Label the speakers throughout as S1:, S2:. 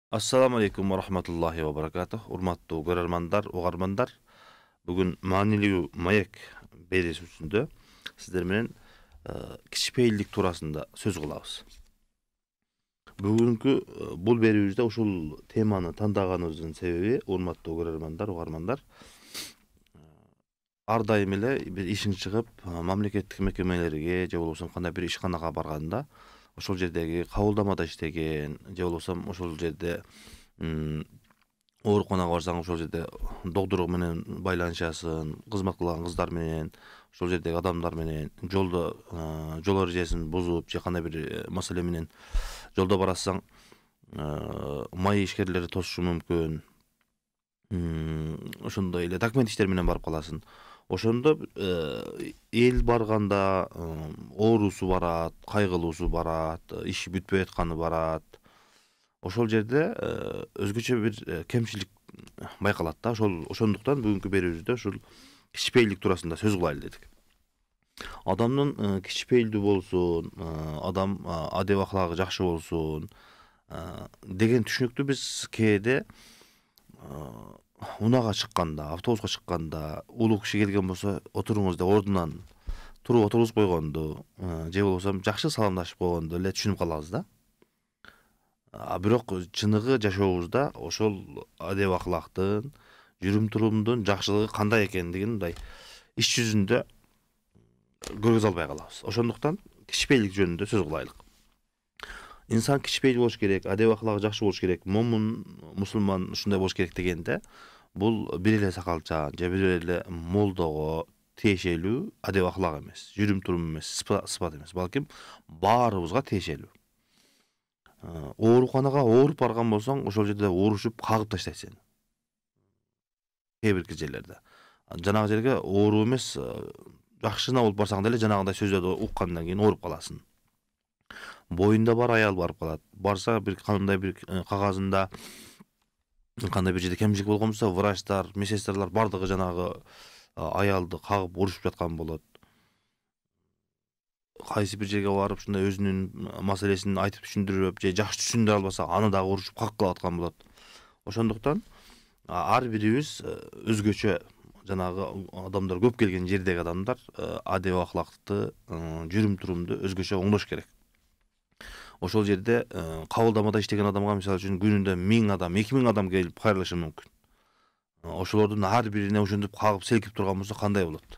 S1: Assalamu alaikum wa rahmatullahi wa barakatuh. Urmatlı görermanlar, ogarmanlar. Bugün maniliu mayak beresi sizler menen kişipeyillik turasında söz kılabız. Bugünkü bul beribizde uşul temаны tandaганыбыздын sebebi urmatlı görermanlar, ogarmanlar. Ар дайым эле бир ишиң чыгып, мамлекеттик мекемелерге же болбосо кандай бир ишканага барганда, ошол жердеги кабылдамада иштеген, же болбосо ошол жерде ооруканага барсаң, ошол жерде доктор менен байланышасың, кызмат кылган кыздар менен, ошол жердеги адамдар менен, жолдо жол эрежесин бузуп, же кандай бир маселе менен жолдо барасаң, май ишкерлери тосушу мүмкүн. Ошондой эле документ иштери менен барып каласың. Ошондо эл барганда оорусу барат, кайгылуусу барат, иши бүтпөй атканы барат. Ошол жерде өзгөчө бир кемчилик байкалат да. Ошондуктан бүгүнкү берүүбүздө ушул кичипейилдик туурасында сөз кылайлы дедик. Адамдын кичипейилдүү болсун, адам адеп аклагы жакшы болсун деген түшүнүктү биз кээде унага чыкканда, автобуска чыкканда, улуу киши келген болсо, отуруңуз деп ордунан туруп отургузуп койгонду, же болбосо жакшы саламдашып койгонду эле түшүнүп калабыз да. Бирок чыныгы жашообузда ошол адеп акылактын, жүрүм турумдун жакшылыгы кандай экендигин мындай иш жүзүндө көргөзө албай калабыз. Ошондуктан кичипейилдик жөнүндө сөз кылайлык. Инсан кичипейил болуш керек, адеп аклагы жакшы болуш керек, момун, мусулман ушундай болуш керек дегенде, бул бир эле сакалчан же бир эле молдого тиешелүү адеп аклак эмес, жүрүм турум эмес, сыпат эмес, балким баарыбызга тиешелүү. Ооруканага ооруп барган болсоң, ошол жерде оорушуп кагып таштайт сени. Кээ бир жерлерде. Жанагы жерге ооруу эмес, жакшына болуп барсаң деле жанагындай сөздөрдү уккандан кийин ооруп каласың. Боюнда бар аял барып калат. Барса бир кандай бир кагазында кандай бир жерде кемчилик болгон болсо, врачтар, медсестралар бардыгы жанагы аялды кагып урушуп жаткан болот. Кайсы бир жерге барып, ушундай өзүнүн маселесин айтып түшүндүрүп, же жакшы түшүндүрө албаса, аны дагы урушуп кагып калып аткан болот. Ошондуктан ар бирибиз өзгөчө жанагы адамдар көп келген жердеги адамдар адеп акылакты, жүрүм турумду өзгөчө оңдош керек. Ошол жерде кабылдамада иштеген адамга мисалы үчүн күнүндө 1000 адам, 2000 адам келип кайрылышы мүмкүн. Ошолордун ар бирине ошентип кагып селкип турган болсо кандай болот?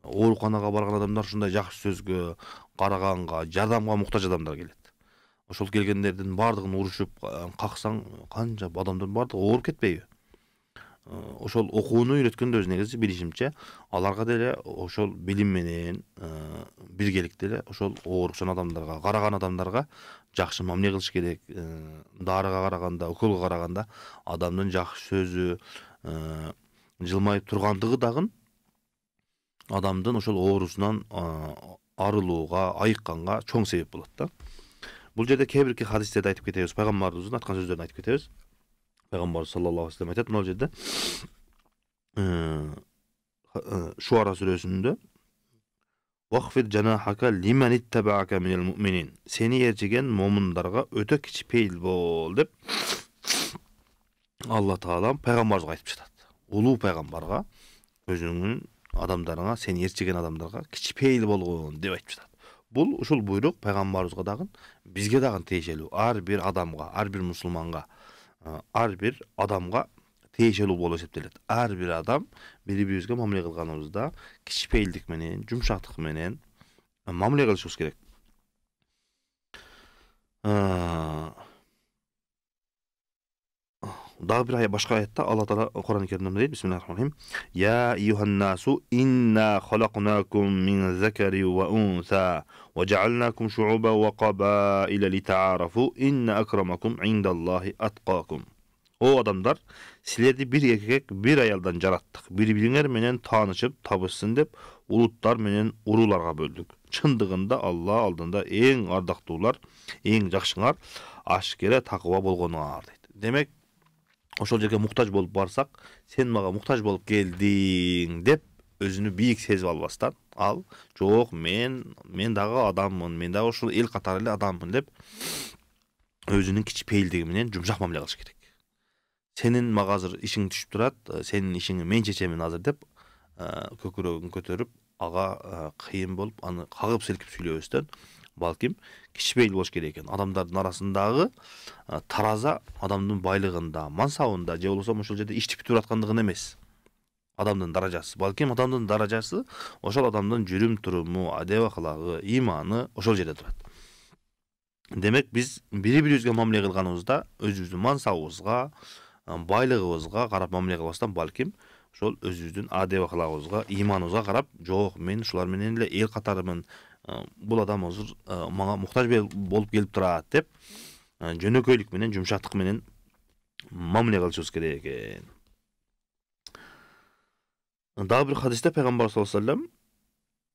S1: Ооруканага барган адамдар ушундай жакшы сөзгө, караганга, жардамга муктаж адамдар келет. Ошол келгендердин бардыгын урушуп каксаң, канча адамдын бардыгы ооруп кетпейби? Ошол окууну үйрөткөн да өз негизи билишимче, аларга деле ошол билим менен биргеликте эле ошол оорукчан адамдарга, караган адамдарга жакшы мамиле кылыш керек. Дарыга караганда, уколго караганда адамдын жакшы сөзү, жылмайып тургандыгы дагы адамдын ошол оорусунан арылууга, айыкканга чоң себеп болот да. Бул жерде кээ бирки хадистерди айтып кетебиз, пайгамбарыбыздын айткан сөздөрүн айтып кетебиз. Пайгамбар саллаллаху алейхи ва саллям айтат, мына жерде Шуара сүрөсүндө Вахфид жанахака лиман иттабаака минал муъминин. Сени ээрчиген момундарга өтө кичипейил бол деп Алла Таала пайгамбарыбызга айтып жатат. Улуу пайгамбарга, өзүңүн адамдарыңа, сени ээрчиген адамдарга кичипейил болгон деп айтып жатат. Бул ушул буйрук пайгамбарыбызга дагы, бизге дагы тиешелүү. Ар бир адамга, ар бир мусулманга, ар бир адамга тиешелүү болуп эсептелет. Ар бир адам бири-бирибизге мамиле кылганыбызда кичипейилдик менен, жумшактык менен мамиле кылышыбыз керек. Дагы бир башка аятта Алла Таала Кур'ан-ы Керимде дейт: Бисмиллахир-рахманир-рахим. Я юханнасу инна халакнакум мин закари ва унса ва жаалнакум шууба ва кабаила литаарафу инна акрамакум индаллахи аткакум. О адамдар, силерди бир эркек, бир аялдан жараттык. Бири-бириңер менен таанышып, табышсын деп улуттар менен урууларга бөлдүк. Чындыгында Алла алдында эң ардактуулар, эң жакшыңар ашкере такыба болгонуңар дейт. Демек, ошол жерге муктаж болуп барсак, сен мага муктаж болуп келдиң деп өзүнү бийик сезип албастан, ал жок, мен дагы адаммын, мен дагы ушул эл катары эле адаммын деп өзүнүн кичпейилдиги менен жумшак мамиле кылыш керек. Senin мага азыр ишиң түшүп турат, сенин ишиңи мен чечемин азыр деп көкүрөгүн көтөрүп, ага кыйын болуп, аны кагып силкип сүйлөбөстөн, балким кичпейил болуш керек экен. Адамдардын арасындагы тараза адамдын байлыгында, мансабында, же болбосо ошол жерде иштеп бүтүп аткандыгын эмес. Адамдын даражасы, балким адамдын даражасы ошол адамдын жүрүм туруму, адеп аклагы, иманы ошол жерде турат. Демек биз бири-бирибизге мамиле кылганыбызда өзүбүздүн мансабыбызга, байлыгыбызга карап мамиле кылбастан, балким ошол өзүбүздүн адеп аклагыбызга, иманыбызга карап, жок, мен ушулар менен эле эл катарымын, бул адам азыр мага муктаж болуп келип турат деп, жөнөкөйлүк менен, жумшактык менен мамиле кылышыбыз керек экен. Дагы бир хадисте пайгамбар саллаллаху алейхи ва саллям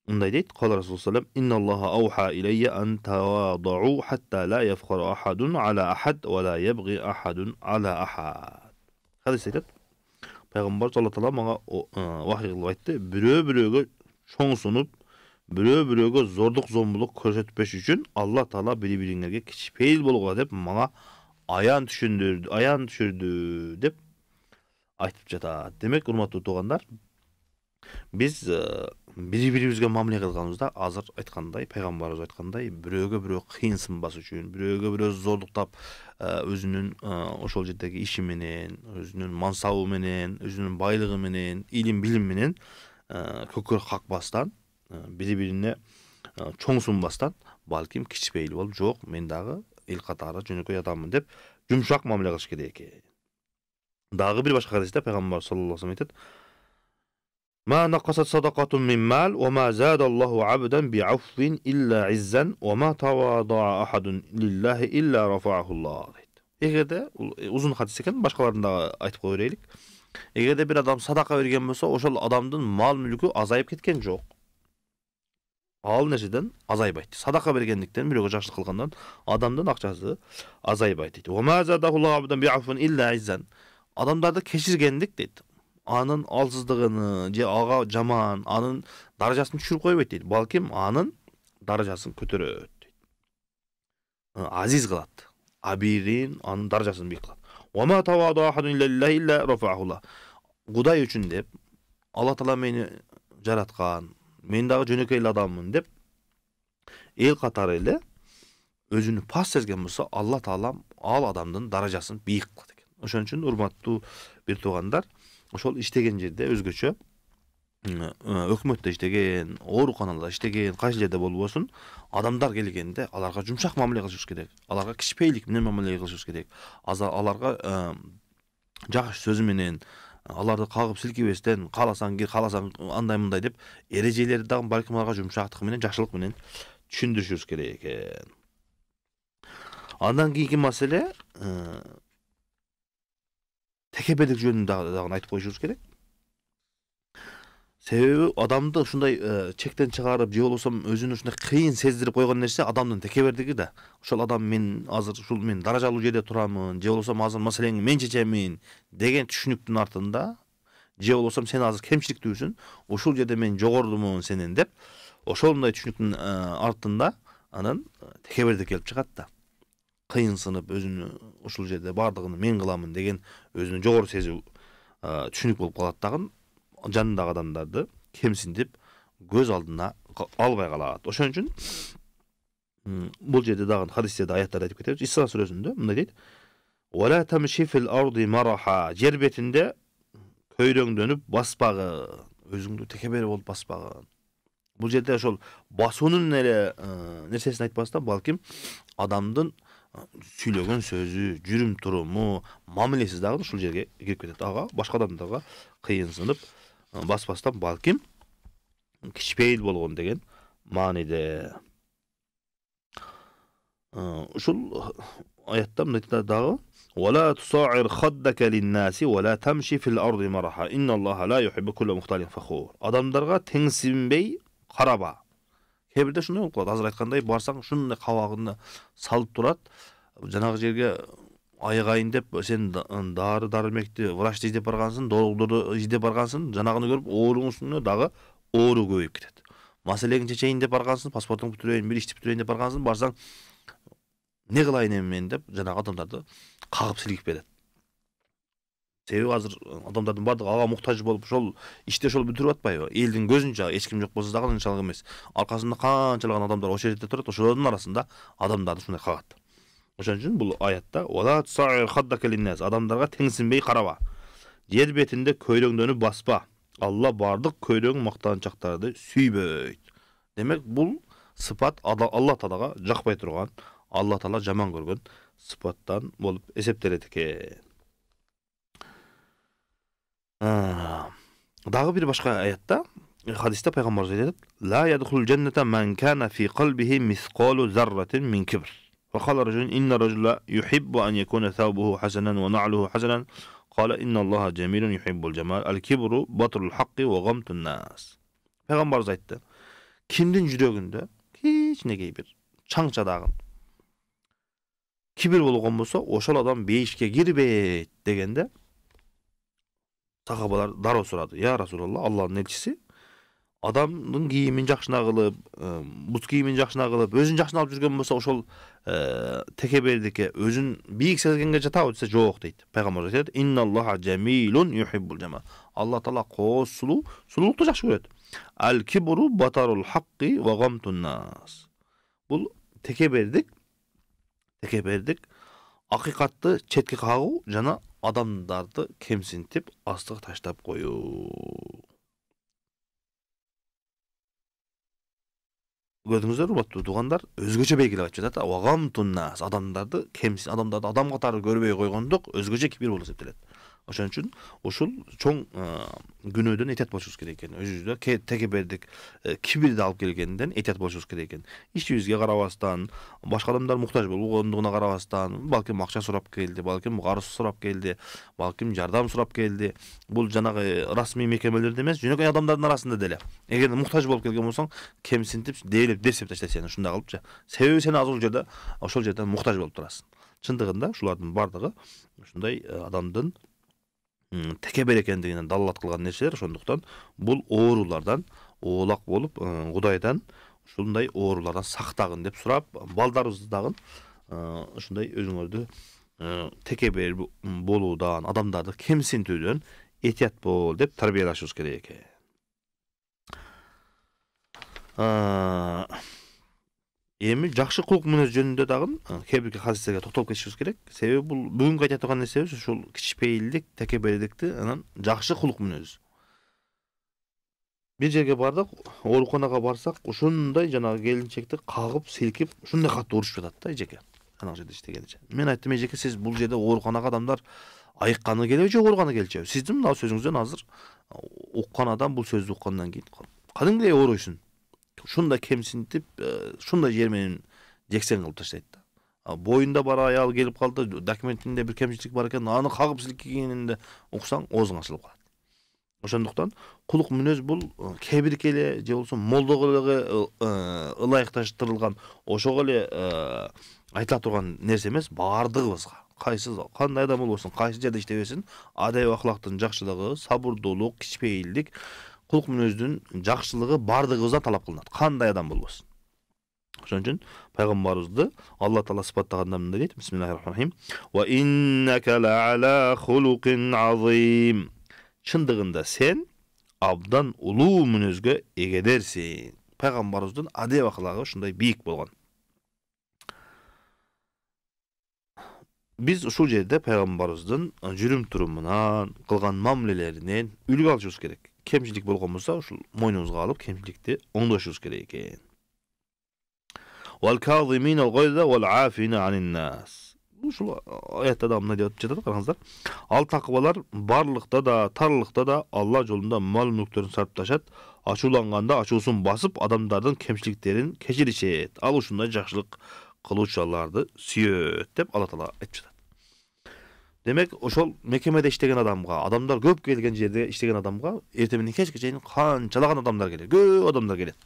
S1: мындай дейт: "Кала Расул саллаллаху алейхи ва саллям: "Инналлаха ауха илейя ан тавадау хатта ла яфхару ахадун ала ахад ва ла ябги ахадун ала ахад." Хадис айтат: Пайгамбар саллаллаху алейхи ва саллям мага вахий кылып айтты: "Бирөө-бирөөгө чоңсунуп, бирөө-бирөөгө зордук зомбулук көрсөтпөш үчүн Алла Таала бири-бириңерге кичпейил болгула деп мага аян түшүрдү" деп айтып жатат. Демек, урматтуу туугандар, биз бири-бирибизге мамиле кылганыбызда азыр айткандай, пайгамбарыбыз айткандай, бирөөгө бирөө кыйынсынбас үчүн, бирөөгө бирөө зордуктап, өзүнүн ошол жердеги иши менен, өзүнүн мансабы менен, өзүнүн байлыгы менен, илим билим менен көкөрөк какпастан, бири-бирине чоңсунбастан, балким кичпейил болуп, жок, мен дагы эл катары жөнөкөй адаммын деп жумшак мамиле кылыш керек экен. Дагы бир башка хадисте пайгамбар саллаллаху алейхи ва саллям айтат: "Ма нақасат садақатун мин мал, ва ма задаллаху абдан би'афвин илля иззан, ва ма тавада'a ахадун лиллахи илля рафаахуллах." Эгерде узун хадис экен, башкаларын да айтып кое берелик. Эгерде бир адам садака берген болсо, ошол адамдын мал мүлкү азайып кеткен жок. Ал нерседен азайбайт. Садака бергендиктен, бирөөгө жакшылык кылгандан адамдын акчасы азайбайт дейт. "Ва ма задаллаху абдан би'афвин илля иззан." Адамдарды кечиргендик дейт, анын алсыздыгын же ага жаман, анын даражасын түшүрүп койбойт дейт. Балким анын даражасын көтөрөт дейт. Азиз кылат. Абирин анын даражасын бийик кылат. "Ва ма тавада ахадун лиллахи илля рафаахуллах." Кудай үчүн деп, Алла Таала мени жараткан, мен дагы жөнөкөй эле адаммын деп эл катары эле өзүнү пас сезген болсо, Алла Таала ал адамдын даражасын бийик кылат экен. Ошон үчүн урматтуу бир туугандар, ошол иштеген жерде өзгөчө өкмөттө иштеген, ооруканаларда иштеген, кайсы жерде болбосун, адамдар келгенде аларга жумшак мамиле кылышыбыз керек. Аларга кичпейлик менен мамиле кылышыбыз керек. Аларга жакшы сөзү менен, аларды кагып силкебестен, кааласаң кир, кааласаң андай мындай деп эрежелерди дагы балким аларга жумшактык менен, жакшылык менен түшүндүрүшүбүз керек экен. Андан кийинки маселе текебердик жөнүндө дагы айтып коюшубуз керек. Себеби адамды ушундай чектен чыгарып, же болбосо өзүнү ушундай кыйын сездирип койгон нерсе адамдын текебердиги да. Ошол адам мен азыр ушул мен даражалуу жерде турамын, же болбосо азыр маселеңи мен чечемин деген түшүнүктүн артында, же болбосо сен азыр кемчиликтүүсүн, ушул жерде мен жогорудумун сенен деп, ошондой түшүнүктүн артында анан текебердик келип чыгат да. Кыйынсынып, өзүнү ушул жерде бардыгын мен кыламын деген өзүнү жогору сезүү түшүнүк болуп калат дагы, жанындагы адамдарды кемсинтип көз алдына албай калат. Ошон үчүн бул жерде дагы хадистерде, аяттарда айтып кетебиз. Исра сүрөсүндө мындай дейт: "Ва ла тамши фил арди мараха." Жер бетинде көйрөңдөнүп баспагы, өзүңдү текебер болуп баспагы. Бул жерде ошол басуунун эле нерсесин айтпастан, балким адамдын сүйлөгөн сөзү, жүрүм туруму, мамилеси дагы ушул жерге кирип кетет. Ага башка адамдарга кыйынсынып баспастан, балким кичпейил болгон деген мааниде. Ушул аятта мындай дагы: "Ва ла тусаир хаддака лин-наси ва ла тамши фил арди мараха. Инналлаха ла юхиббу кулла мухталин фахур." Адамдарга теңсинбей караба. Кээ бирде шундай болуп калат. Азыр айткандай, барсаң шундай кабагыңды салып турат. Жанагы жерге айыгайын деп сен дары дармекти, врачты издеп баргансың, доктурду издеп баргансың, жанагыны көрүп ооруңун үстүнө дагы оору көбөйүп кетет. Маселеңди чечейин деп баргансың, паспортуңду бүтүрөйүн, бир ишти бүтүрөйүн деп баргансың, барсаң не кылайын эми мен деп жанагы адамдарды кагып силкип берет. Себеби азыр адамдардын бардыгы ага муктаж болуп ошол ишти ошол бүтүрүп атпайбы? Элдин көзүнчө эч ким жок болсо дагы ынчалык эмес. Аркасында канчалаган адамдар очередте турат, ошолордун арасында адамдарды ушундай кагат. Ошон үчүн бул аятта "Вала тсаир хаддака линнас" адамдарга теңсинбей караба. Жер бетинде көйрөңдөнүп баспа. Алла бардык көйрөң мактанчактарды сүйбөйт. Демек бул сыпат Алла Таалага жакпай турган, Алла Таала жаман көргөн сыпаттан болуп эсептелет экен. Дагы бир башка аятта, хадисте пайгамбарыбыз айтат: "Ла ядхул джанната ман кана фи қалбихи мисқалу зарратин мин кибр." فقال رجل إن الرجل يحب أن يكون ثوبه حسنا ونعله حسنا قال إن الله جميل يحب الجمال الكبر بطر الحق وغمط الناس. Peygamberimiz aytты. Kimdin жүрөгүндө кичинекей бир чаңчадагын кибир болгон болсо, ошол адам бейишке кирбейт дегенде сахабалар дароо сурады. Я Расулалла, Аллахтын элчиси, адамдын кийимин жакшына кылып, бут кийимин жакшына кылып, өзүн жакшына алып жүргөн болсо, ошол текебердикке өзүн бийик сезгенге жатабы десе, жок дейт. Пайгамбар айтат: "Инналлаха джамилун юхиббул жамал." Алла Таала кооз сулуу, сулуулукту жакшы көрөт. Ал кибру батарул хакки ва гамтун нас. Бул текебердик акыйкатты четке кагуу жана адамдарды кемсинтип, астыга таштап коюу. Gördüңүздөр, урматтуу туугандар, өзгөчө белгилеп айтып жатат. Вагамтун нас, адамдарды кемсин, адамдарды адам катары көрбөй койгондук өзгөчө кибир болуп эсептелет. Ошон үчүн ушул чоң күнөөдөн этият болушубуз керек экен. Өзүбүздө текебердик кибирди алып келгенден этият болушубуз керек экен. Ишибизге карабастан, башка адамдар муктаж болгондугуна карабастан, балким акча сурап келди, балким карыз сурап келди, балким жардам сурап келди. Бул жанагы расмий мекемелерде эмес, жөнөкөй адамдардын арасында деле. Эгер муктаж болуп келген болсоң, кемсинтип, дээлеп, дерсеп таштайт сени ушундай кылыпчы. Себеби сен ошол жерде муктаж болуп турасың. Чындыгында ушулардын бардыгы ушундай адамдын текебер экендигинен далалат кылган нерселер. Ошондуктан бул оорулардан оолак болуп, Кудайдан ушундай оорулардан сактагын деп сурап, балдарыбызды дагы ушундай өзүңөрдү текебер болуудан, адамдарды кемсинтүүдөн этият бол деп тарбиялашыбыз керек экен. Эми жакшы кулк мүнөз жөнүндө дагы кээ бир хадистерге токтолуп кетишибиз керек. Себеби бул бүгүнкү айта турган нерсебиз ушул кичпейилдик, текебердикти, анан жакшы кулк мүнөз. Бир жерге бардык, ооруканага барсак, ушундай жанагы келинчекти кагып, силкип, ушундай катуу урушуп жатат да эжеке. Анак жерде иштегенче. Мен айттым, эжеке, сиз бул жерде ооруканага адамдар айыкканы келеби же ооруганы келчү? Сиздин мына сөзүңүздөн азыр уккан адам бул сөздү уккандан кийин кадимгидей ооруйсуң. Ушундай кемсинтип, ушундай жер менен жексен кылып таштайт да. Боюнда бар аял келип калды, документинде бир кемчилик бар экен, аны кагып силкигенинде уксаң, оозуң ачылып калат. Ошондуктан кулк мүнөз бул кебирке эле же болсо молдого эле ылайыкташтырылган, ошого эле айтыла турган нерсе эмес, бардыгыбызга. Кайсы кандай адам болбосун, кайсы жерде иштебесин, адеп акылактын жакшылыгы, сабырдуулук, кичпейилдик, кулк мүнөздүн жакшылыгы бардыгыбыздан талап кылынат. Кандай адам болбосун. Ошон үчүн пайгамбарыбызды Алла Таала сыпаттаганда мындай дейт: Бисмиллахир-рахманир-рахим. Ва иннака ла хулукин азим. Чындыгында сен абдан улуу мүнөзгө эгедерсиң. Пайгамбарыбыздын адеп акылагы ушундай бийик болгон. Биз ушул жерде пайгамбарыбыздын жүрүм турумунан, кылган мамилелеринен үлгү алышыбыз керек. Кемчилик болгон болсо, ушул мойнубузга алып, кемчиликти оңдошубуз керек экен. Вал казимин ал-гайза вал афина анин нас. Ушул аятта да мындай деп жатат, караңыздар. Ал такыбалар барлыкта да, тарлыкта да Алла жолунда мал мүлктөрүн сарпташат, ачууланганда ачуусун басып, адамдардын кемчиликтерин кечиришет. Ал ушундай жакшылык кылуучуларды сүйөт деп Алла Таала айтып жатат. Демек, ошол мекемеде иштеген адамга, адамдар көп келген жерде иштеген адамга эртең менен кечке чейин канчалаган адамдар келет, көп адамдар келет.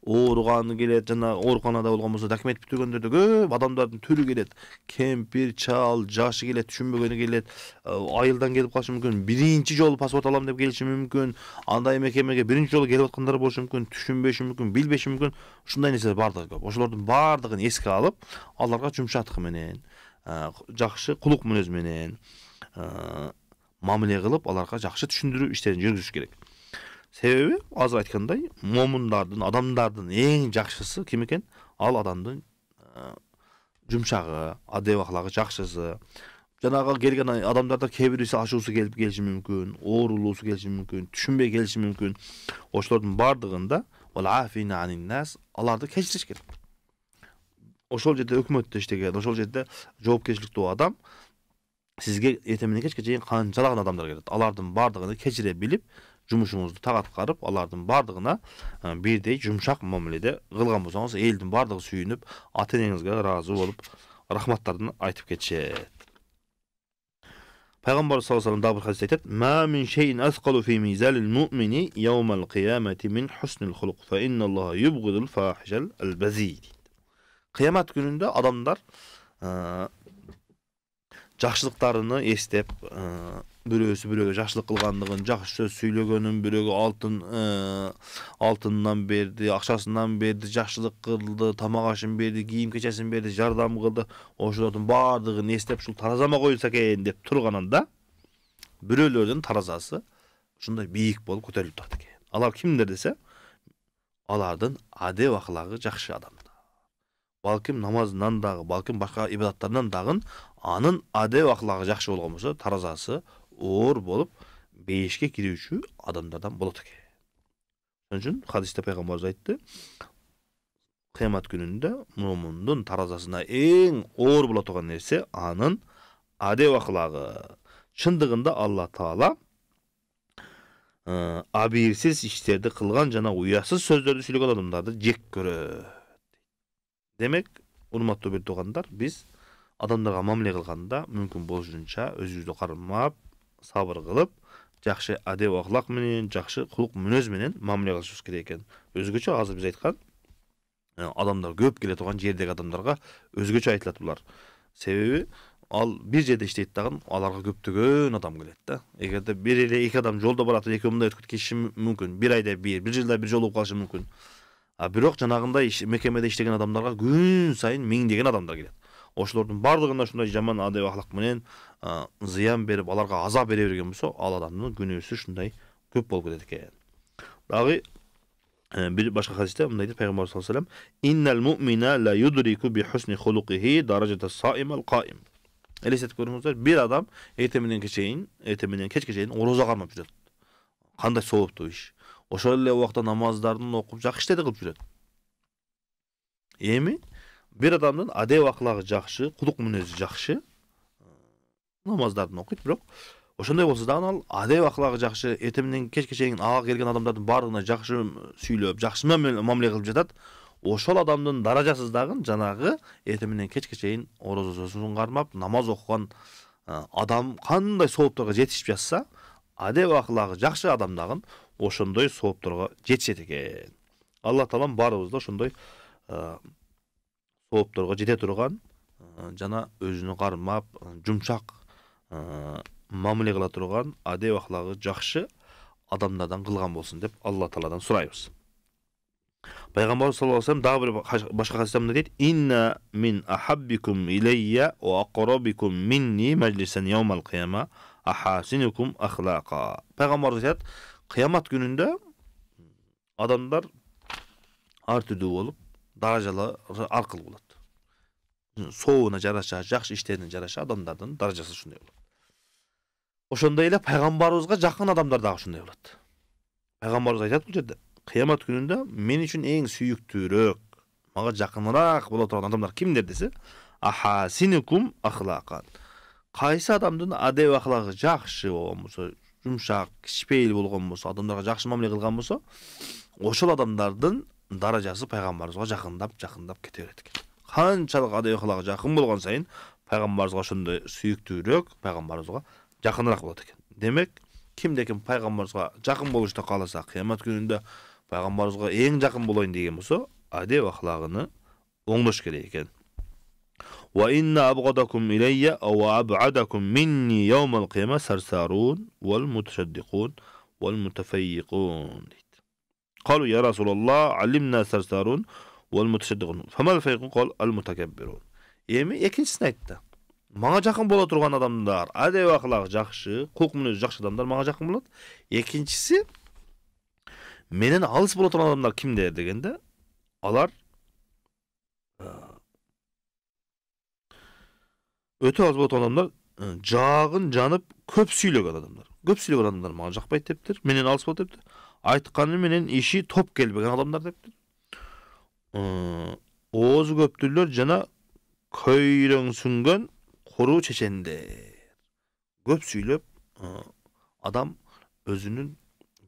S1: ооруганы келет, жана ооруканада болгон болсо документ бүтүргөндөрдө көп адамдардын түрү келет. Кемпир, чал, жашы келет, түшүнбөгөнү келет. Айылдан келип калышы мүмкүн. Биринчи жолу паспорт алам деп келиши мүмкүн. Андай мекемеге биринчи жолу келип аткандар болушу мүмкүн, түшүнбөшү мүмкүн, билбеши мүмкүн. Ушундай нерселер бардыгы көп. Ошолордун бардыгын эске алып, аларга жумшатык менен, жакшы кулук мүнөз менен мамиле кылып, аларга жакшы түшүндүрүү иштерин жүргүзүш керек. Себеби азыр айткандай, момундардын, адамдардын эң жакшысы ким экен? Ал адамдын жумшагы, адеп аклагы жакшысы. Жанагы келген адамдарда кээ бириси ашуусу келип келиши мүмкүн, оорулуусу келиши мүмкүн, түшүнбөй келиши мүмкүн. Ошолордун бардыгында аларды кечириш керек. Ошол жерде өкмөттө иштеген, ошол жерде жоопкерчиликтүү адам сизге эртең кечке чейин канчалаган адамдар келет. Алардын бардыгын кечире билип, жумушуңузду так аткарып, алардын бардыгына бирдей жумшак мамиледе кылган болсоңуз, элдин бардыгы сүйүнүп, ата-энеңизге ыраазы болуп, рахматтарын айтып кетишет. Пайгамбар саллаллаху алейхи ва саллям дагы бир хадисте айтат: "Ма мин шейин асқалу фи мизалил муъмини яумал қиямати мин хуснил хулук, фа инналлаха юбғидул фахишал албази." Кыямат күнүндө адамдар жакшылыктарыны эстеп, бирөөсү бирөөгө жакшылык кылгандыгын, жакшы сөз сүйлөгөнүн, бирөөгө алтындан берди, акчасынан берди, жакшылык кылды, тамак ашын берди, кийим кечесин берди, жардам кылды. Ошолордун бардыгын эстеп, ушул таразама коюлса экен деп турганында, бирөөлөрдүн таразасы ушундай бийик болуп көтөрүлүп турат экен. Алар кимдер десе, алардын адеп аклагы жакшы адамдар. Балким намазынан дагы, балким башка ибадаттарынан дагы анын адеп аклагы жакшы болгон болсо, таразасы оор болуп, бейишке кирүүчү адамдардан болот экен. Ошон үчүн хадисте пайгамбарыбыз айтты: кыямат күнүндө момундун таразасына эң оор боло турган нерсе анын адеп аклагы. Чындыгында Алла Таала абийирсиз иштерди кылган жана уясыз сөздөрдү сүйлөгөн адамдарды жек көрөт. Демек, урматтуу бир туугандар, биз адамдарга мамиле кылганда мүмкүн болушунча өзүбүздү кармап, сабыр кылып, жакшы адеп аклак менен, жакшы кулук мүнөз менен мамиле кылышыбыз керек экен. Өзгөчө азыр биз айткан адамдар көп келе турган жердеги адамдарга өзгөчө айтылат булар. Себеби ал бир жерде иштейт дагы, аларга көптөгөн адам келет да. Эгерде бир эле эки адам жолдо барат, экөө мындай өтүп кетиши мүмкүн. Бир айда бир жылда бир жолугуп калышы мүмкүн. Бирок жанагындай мекемеде иштеген адамдарга күн сайын миңдеген адамдар келет. Ошолордун бардыгына ушундай жаман адеп аклак менен зыян берип, аларга азап бере берген болсо, ал адамдын күнөөсү ушундай көп болуп кетет экен. Дагы bir başka hadiste bunda deydi Peygamber sallallahu aleyhi ve sellem innel mu'mina la yudriku bi husni hulukihi derecete saimel qaim. Elesет көрүңүздөр, bir adam эртеминен кечке чейин орозо кармап жүрөт. Кандай сооптуу иш. Ошол эле убакта намаздарын окуп, жакшы иштерди кылып жүрөт. Эми bir адамдын адеп аклагы жакшы, кулук мүнөзү жакшы, намаздарын окуйт, бирок ошондой болсо дагы ал адеп аклагы жакшы, эртеминен кечке чейин ага келген адамдардын бардыгына жакшы сүйлөп, жакшы мамиле кылып жатат. Ошол адамдын даражасыз дагы жанагы эртеминен кечке чейин орозосун кармап, намаз окуган адам кандай соопторго жетишип жатса, адеп аклагы жакшы адам дагы ошондой соопторго жетишет экен. Алла Таалам барыбызды ошондой соопторго жете турган жана өзүнү кармап, жумшак мамиле кыла турган, адеп аклагы жакшы адамдардан кылган болсун деп Алла Тааладан сурайбыз. Пайгамбар саллаллаху алейхи ва саллям дагы бир башка хадисте дейт: "Инна мин ахаббикум илейя ва aqrabikум минни majlisan yawmal qiyama ahasinukum akhlaqa." Пайгамбар айтат, кыямат күнүндө адамдар ар түрдүү болуп, даражалары ар кыл болот. Соуна жараша, жакшы иштерине жараша адамдардын даражасы ушундай болот. Ошондой эле пайгамбарыбызга жакын адамдар дагы ушундай болот. Пайгамбарыбыз айтат бул жерде: кыямат күнүндө мен үчүн эң сүйүктүүрөөк, мага жакыныраак боло турган адамдар кимдер десе, ахасинукум ахлакан. Кайсы адамдын адеп аклагы жакшы болгон болсо, жумшак, кичпейил болгон болсо, адамдарга жакшы мамиле кылган болсо, ошол адамдардын даражасы пайгамбарыбызга жакындап кете берет экен. Канчалык адеп аклагы жакын болгон сайын пайгамбарыбызга ошондой сүйүктүүрөөк, пайгамбарыбызга жакыныраак болот экен. Демек, кимде-ким пайгамбарыбызга жакын болушту кааласа, кыямат күнүндө Пайgambarыбызга эң жакын болоюн деген болсо, адеп ахлагыны оңдош керек экен. Wa inna abghadakum ilayya aw ab'adakum minni yawm al-qiyamah sarsarun wal mutashaddiqun wal mutafayyiqun. قالوا يا رسول الله علمنا sarsarun wal mutashaddiqun. Fama al-fayyiqun qal al-mutakabbirun. Эми экинчисин айтты. Мага жакын боло турган адамдар, адеп ахлак жакшы, кулк мүнөз жакшы адамдар мага жакын болот. Экинчиси менен алыс боло турган адамдар кимдер дегенде, алар өтө аз боло турган адамдар, жагын жанып көп сүйлөгөн адамдар. Көп сүйлөгөн адамдар мага жакпайт дептир, менен алыс болот дептир. Айтканы менен иши топ келбеген адамдар дептир. Оозу көптүрлөр жана көйрөңсүнгөн куруу чечендер. Көп сүйлөп, адам өзүнүн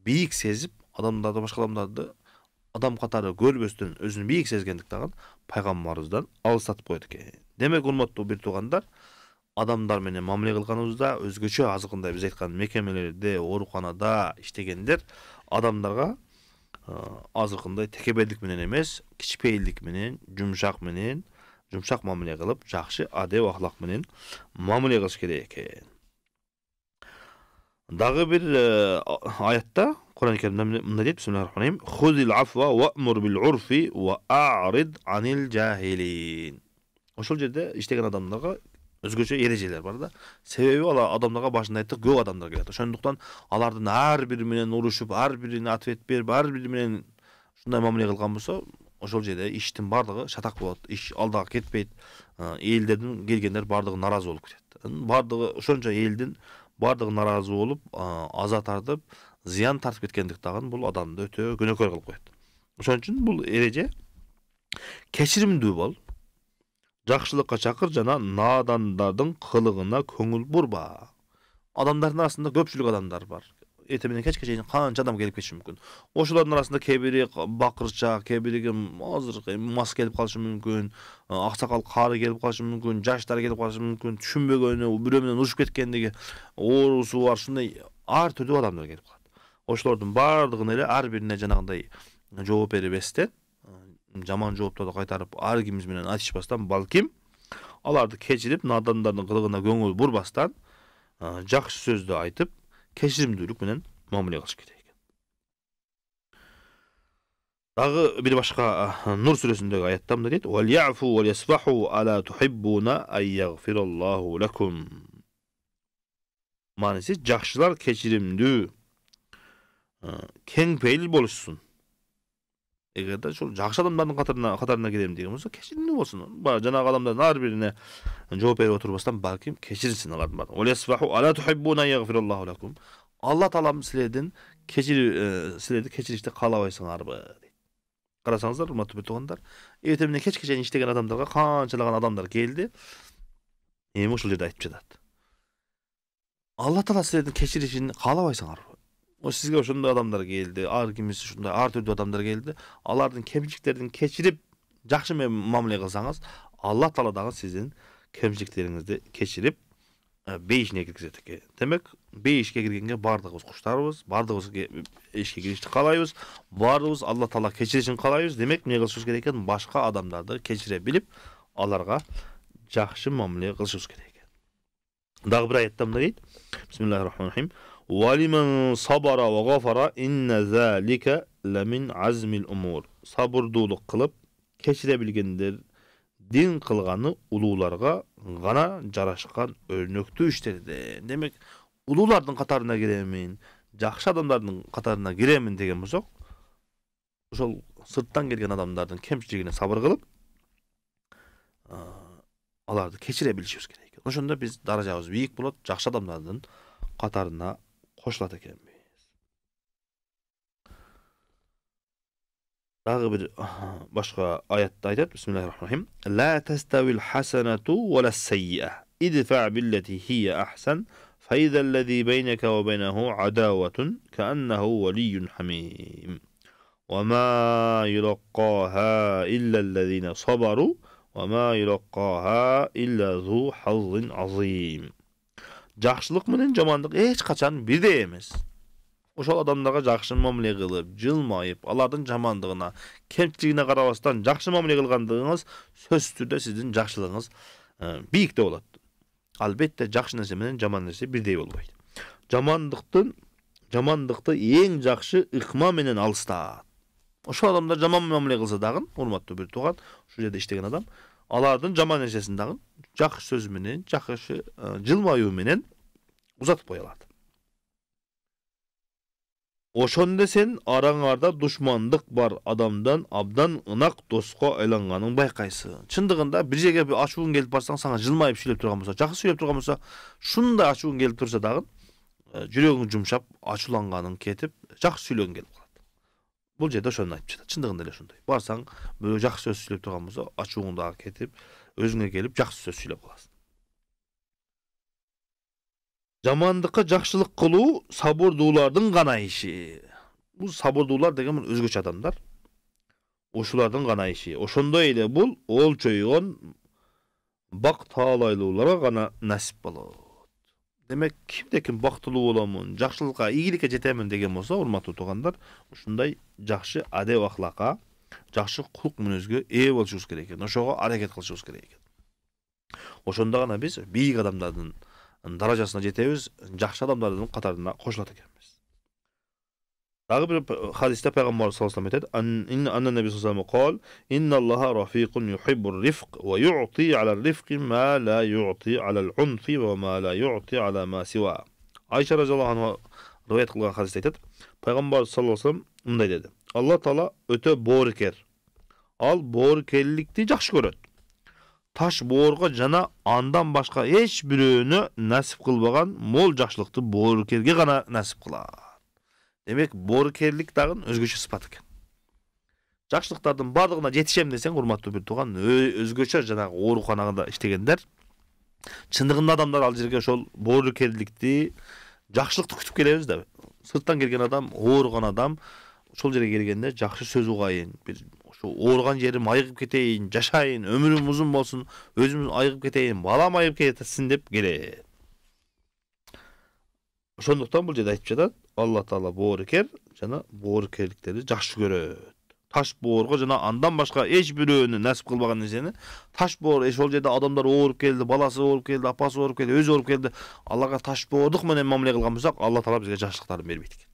S1: бийик сезип, адамдарды, башка адамдарды адам катары көрбөстөн өзүнүн бийик сезгендиктен пайгамбарыбыздан алыстатып коет экен. Демек, урматтуу бир туугандар, адамдар менен мамиле кылганыбызда өзгөчө азыркында биз айткан мекемелерде, ооруканада иштегендер адамдарга азыркындай текебелдик менен эмес, кичпейилдик менен, жумшак мамиле кылып, жакшы адеп ахлак менен мамиле кылыш керек экен. Дагы бир аятта Кур'ан-ы Керимде мындай дейт: Бисмиллахир-рахманир-рахим. Хузил афва ва'мур бил урфи ва a'rid анил жахилин. Ошол жерде иштеген адамдарга өзгөчө эрежелер бар да. Себеби ал адамдарга башында айттык, көп адамдар келет. Ошондуктан алардын ар бири менен урушуп, ар бирине ответ берип, ар бири менен ушундай мамиле кылган болсо, ошол жерде иштин бардыгы шатак болот. Иш алдыга кетпейт. Элдердин келгендер бардыгы наразы болуп кетет. Бардыгы ошончо элдин бардыгы наразы болуп, аза тартып, зыян тартып кеткендиктен бул адамды өтө күнөөкөр кылып коет. Ошон үчүн бул эреже кечиримдүү бол, жакшылыкка чакыр жана надандардын кылыгына көңүл бурба. Адамдардын арасында көпчүлүк адамдар бар. Эртең менен кечке чейин канча адам келип кетиши мүмкүн. Ошолордун арасында кээ-бири бакырчак, кээ-бири азыр мас келип калышы мүмкүн, аксакал кары келип калышы мүмкүн, жаштар келип калышы мүмкүн, түшүнбөгөнү, бирөө менен урушуп кеткендиги, оорусу бар, ушундай ар түрдүү адамдар келип калат. Ошолордун бардыгын эле ар бирине жанагындай жооп берип эстеп, жаман жоопторду кайтарып, ар кимиз менен айтышпастан, балким аларды кечирип, надандардын кылыгына көңүл бурбастан, жакшы сөздү айтып, кечиримдүүлүк менен мамиле кылыш керек экен. Дагы бир башка Нур сүрөсүндөгү аятта мындай дейт: "Вал яфу ва ясфаху ала тухиббуна ай яғфираллаху лакум." Маниси жакшылар кечиримдүү, кең пейил болушсун. Эгерде ошол жакшы адамдардын катарына кирем деген болсо, кечиримдүү болсун. Жанагы адамдардын ар бирине жооп берип отурбастан, балким кечирсин алардын баарын. Вал ясфаху ала тухиббуна ай яғфираллаху лакум. Алла таалам силерди кечиришти каалабайсыңарбы дейт. Карасаңыздар, урматтуу туугандар, эртең менен кечке чейин иштеген адамдарга канчалаган адамдар келди. Эми ушул жерде айтып жатат. Алла таала силердин кечиришин каалабайсыңарбы? Сизге ошондой адамдар келди, ар кимиз ушундай ар түрдүү адамдар келди. Алардын кемчиликтерин кечирип, жакшы мамиле кылсаңыз, Алла таала дагы сиздин кемчиликтериңизди кечирип, бейишине киргизет экен. Демек, бейишке киргенге бардыгыбыз куштарбыз, бардыгыбыз ишке киришти каалайбыз, бардыгыбыз Алла таала кечиришин каалайбыз. Демек, эмне кылышыбыз керек экен? Башка адамдарды кечире билип, аларга жакшы мамиле кылышыбыз керек экен. Дагы бир аятта мындай дейт: Бисмиллахир-рахманир-рахим. Валиман сабара ва гафара инна залика ламин азмил умур. Сабырдуулук кылып, кечире билгендер дин кылганы улууларга гана жарашкан өрнөктүү иштерде. Демек, улуулардын катарына киремин, жакшы адамдардын катарына киремин деген болсок, ошол сырттан келген адамдардын кемчилигине сабыр кылып, аларды кечире билишибиз керек экен. Ошондо биз даражабыз бийик болот, жакшы адамдардын катарына кошулат экенбиз. Дагы бир башка аятта айтат: Бисмиллахир-рахманир-рахим. Ла таставил хасанату ва ла саййа. Идфа биллати хия ахсан, фа иза аллази байнака ва байнаху адаватун кааннаху валийюн хамим. Ва ма юлаққаха илля аллазина сабару ва ма юлаққаха илля зу хаззин азим. Жакшылык менен жамандык эч качан бирдей эмес. ошол адамдарга жакшы мамиле кылып, жылмайып, алардын жамандыгына, кемчилигине карабастан жакшы мамиле кылгандыгыңыз сөзсүз түрдө сиздин жакшылыгыңыз бийикте болот. Албетте жакшы нерсе менен жаман нерсе бирдей болбойт. Жамандыкты эң жакшы ыкма менен алыстат. Ошол адамдар жаман мамиле кылса дагы, урматтуу бир тууган, ушул жерде иштеген адам, алардын жаман нерсесин дагы жакшы сөз менен, жакшы жылмаюу менен узатып кое алат. Ошондо сен араңарда душмандык бар адамдан абдан ынак доско айланганын байкайсың. Чындыгында бир жерге ачууң келип барсаң, сага жылмайып сүйлөп турган болсо, жакшы сүйлөп турган болсо, шундай ачууң келип турса дагы, жүрөгүң жумшап, ачууланганың кетип, жакшы сүйлөгүң келип калат. Бул жерде ошону айтып жатат. Чындыгында эле ошондой. Барсаң, бирөө жакшы сөз сүйлөп турган болсо, ачууң дагы кетип, өзүңө келип, жакшы сөз сүйлөп каласың. Жамандыкка жакшылык кылуу сабырдуулардын гана иши. Бул сабырдуулар деген өзгөчө адамдар. Ошолардын гана иши. Ошондой эле бул олчойгон бак таалайлууларга гана насип болот. Демек, кимде-ким бактылуу боламын, жакшылыкка, ийгиликке жетемин деген болсо, урматтуу туугандар, ушундай жакшы адеп ахлакка, жакшы кулк мүнөзгө ээ болушубуз керек экен. Ошого аракет кылышыбыз керек экен. Ошондо гана биз бийик адамдардын даражасына жетебиз, жакшы адамдардын катарына кошулат экенбиз. Дагы бир хадисте пайгамбар саллаллаху алейхи ва саллям айтат: "Анна наби саллаллаху алейхи ва саллям инналлаха рафиқун юхиббур рифқ ва юъти аля рифқи ма ла юъти аля ал-унфи ва ма ла юъти аля ма сива." Айша разияллаху анха риваят кылган хадисте айтат: Пайгамбар саллаллаху алейхи ва саллям мындай деди: "Алла таала өтө боорукер. Ал боорукерликти жакшы көрөт. Таш боорго жана андан башка эч бирөөнө насип кылбаган мол жакшылыкты боорукерге гана насип кылат." Демек, боорукерлик дагы өзгөчө сыпат экен. Жакшылыктардын бардыгына жетишем десең, урматтуу бир тууган, өзгөчө жанагы ооруканада иштегендер, чындыгында адамдар ал жерге ошол боорукерликти, жакшылыкты күтүп келебиз да. Сырттан келген адам, ооруган адам, ошол жерге келгенде жакшы сөз угайын, бир ошо ооруган жерим айыгып кетейин, жашайын, өмүрүм узун болсун, өзүм айыгып кетейин, балам айыгып кетсин деп келет. Ошондуктан бул жерде айтып жатат: Алла таала боорукер жана боорукерликтерди жакшы көрөт. Таш боорго жана андан башка эч бирөөнү насип кылбаган нерсени, таш боор, ошол жерде адамдар ооруп келди, баласы ооруп келди, апасы ооруп келди, өзү ооруп келди, аларга таш боордук менен мамиле кылган болсок, Алла таала бизге жакшылыктарын бербейт экен.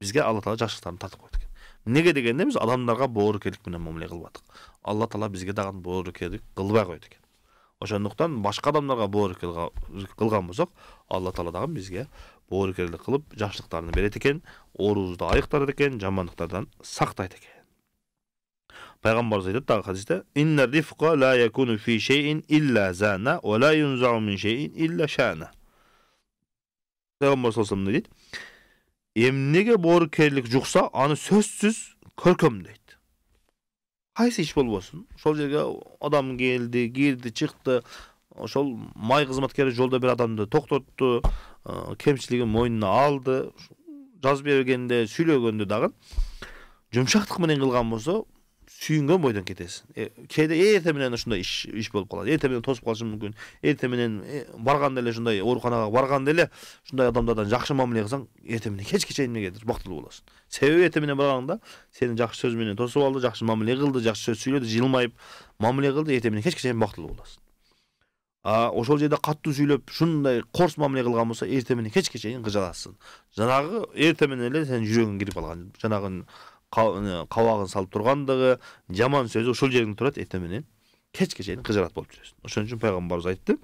S1: Бизге Алла таала жакшылыктарын тартып койт экен. Неге дегенде биз адамдарга боорукерлик менен мамиле кылбадык. Алла таала бизге дагы боорукерлик кылбай койт экен. Ошондуктан башка адамдарга боорукерлик кылган болсок, Алла таала дагы бизге боорукерлик кылып жакшылыктарын берет экен, оорубузду айыктырат экен, жамандыктардан сактайт экен. Пайгамбарыбыз айтат дагы хадисте: "Инна рифqa la yakunu fi shay'in illa zana wa la yunza'u min shay'in illa shana." Пайгамбар саллаллаху алейхи ва саллям дейт: "Эмнеге боорукерлик жукса, аны сөзсүз көркөмдөйт. Кайсы иш болбосун, ошол жерге адам келди, кирди, чыкты, ошол май кызматкери жолдо бир адамды токтотту, кемчилигин мойнуна алды, жазып бергенде, сүйлөгөндө дагы жумшактык менен кылган болсо, сүйүнгөн бойдон кетесиң. Кээде эрте менен ушундай иш болуп калат. Эрте менен тосуп калышы мүмкүн. Эрте менен барганда эле ушундай ооруканага барганда эле ушундай адамдардан жакшы мамиле кылсаң, эрте менен кечке чейин эмнеге бактылуу болосуң. Себеби эрте менен барганда сени жакшы сөз менен тосуп алды, жакшы мамиле кылды, жакшы сөз сүйлөдү, жылмайып мамиле кылды, эрте менен кечке чейин бактылуу болосуң. Ошол жерде каттуу сүйлөп, шундай корс мамиле кылган болсо, эрте менен кечке чейин кыжаласың. Жанагы эрте менен эле сенин жүрөгүң кирип алган, жанагы кабагын салып тургандыгы, жаман сөзү ошол жериңде турат, эрте менен кечке чейин кыжалат болуп жүрөсүң. Ошон үчүн пайгамбарыбыз айтты: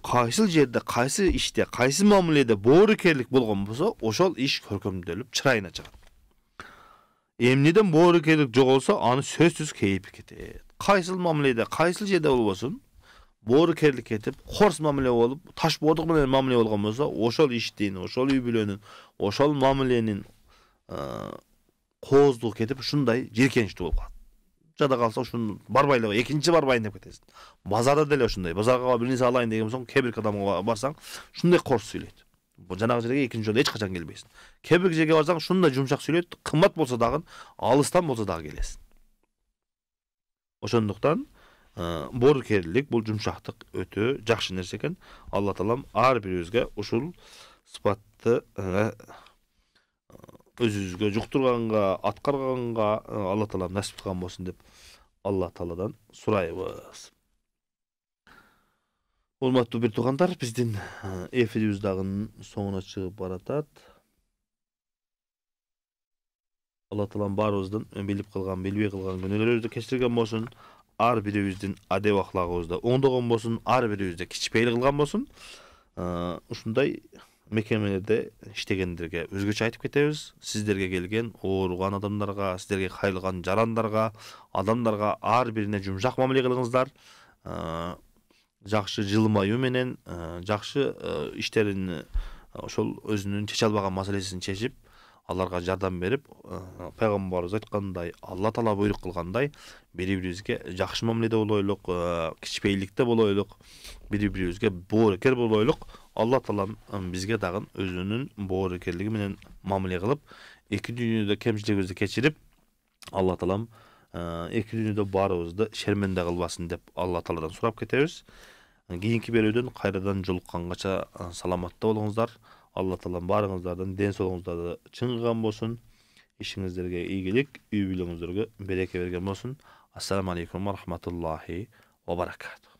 S1: кайсы жерде, кайсы иште, кайсы мамиледе боорукерлик болгон болсо, ошол иш көркөмдөлүп чырайына чыгат. Эмнеден боорукерлик жоголсо, аны сөзсүз кейип кетет. Кайсыл мамиледе, кайсыл жерде болбосун, боорукерлик кетип, корс мамиле болуп, таш боордук менен мамиле болгон болсо, ошол иштин, ошол үй бүлөнүн, ошол мамиленин кооздугу кетип, ушундай жиркеничтүү болуп калат. Жада калса ушуну барбайлы, экинчи барбайын деп кетесиң. Базарда деле ушундай. Базарга бир нерсе алайын деген болсоң, кээ бир адамга барсаң, ушундай корс сүйлөйт. Жанагы жерге экинчи жолу эч качан келбейсиң. Кээ бир жерге барсаң, ушундай жумшак сүйлөйт, кымбат болсо дагы, алыстан болсо дагы келесиң. Ошондуктан Boorukерлик, бул жумшактык өтө жакшы нерсе экен. Алла таалам ар бирибизге ушул сыпатты өзүбүзгө жуктурганга, аткарганга Алла таалам насип кылган болсун деп Алла тааладан сурайбыз. Урматтуу бир туугандар, биздин эфирибиз дагы соңуна чыгып баратат. Алла таалам баарыбыздан билип кылган, билбей кылган күнөөлөрүбүздү кечирген болсун. Ар бирибиздин адеп ахлагыбызды оңдогон болсун, ар бирибизде кичпейли кылган болсун. Ушундай мекемелерде иштегендерге өзгөчө айтып кетебиз. Сиздерге келген ооруган адамдарга, сиздерге кайрылган жарандарга, адамдарга ар бирине жумшак мамиле кылыңыздар. Жакшы жылмаюу менен, жакшы иштерин ошол өзүнүн чече албаган маселесин чечип, аларга жардам берип, пайгамбарыбыз айткандай, Алла таала буйрук кылгандай, бири-бирибизге жакшы мамиледе болойлук, кичпейликте болойлук, бири-бирибизге боорукер болойлук. Алла таалам бизге дагы өзүнүн боорукерлиги менен мамиле кылып, эки дүйнөдө кемчилигибизди кечирип, Алла таалам эки дүйнөдө баарыбызды шерменде кылбасын деп Алла тааладан сурап кетебиз. Кийинки берүүдөн кайрадан жолуккангача саламатта болуңуздар. Алла таалам баарыңыздардан ден соолугуңуздарды чыңгыган болсун. Ишиңиздерге ийгилик, үй бүлөңүздөргө береке берген болсун. Ассаламу алейкум ва рахматуллахи ва баракатух.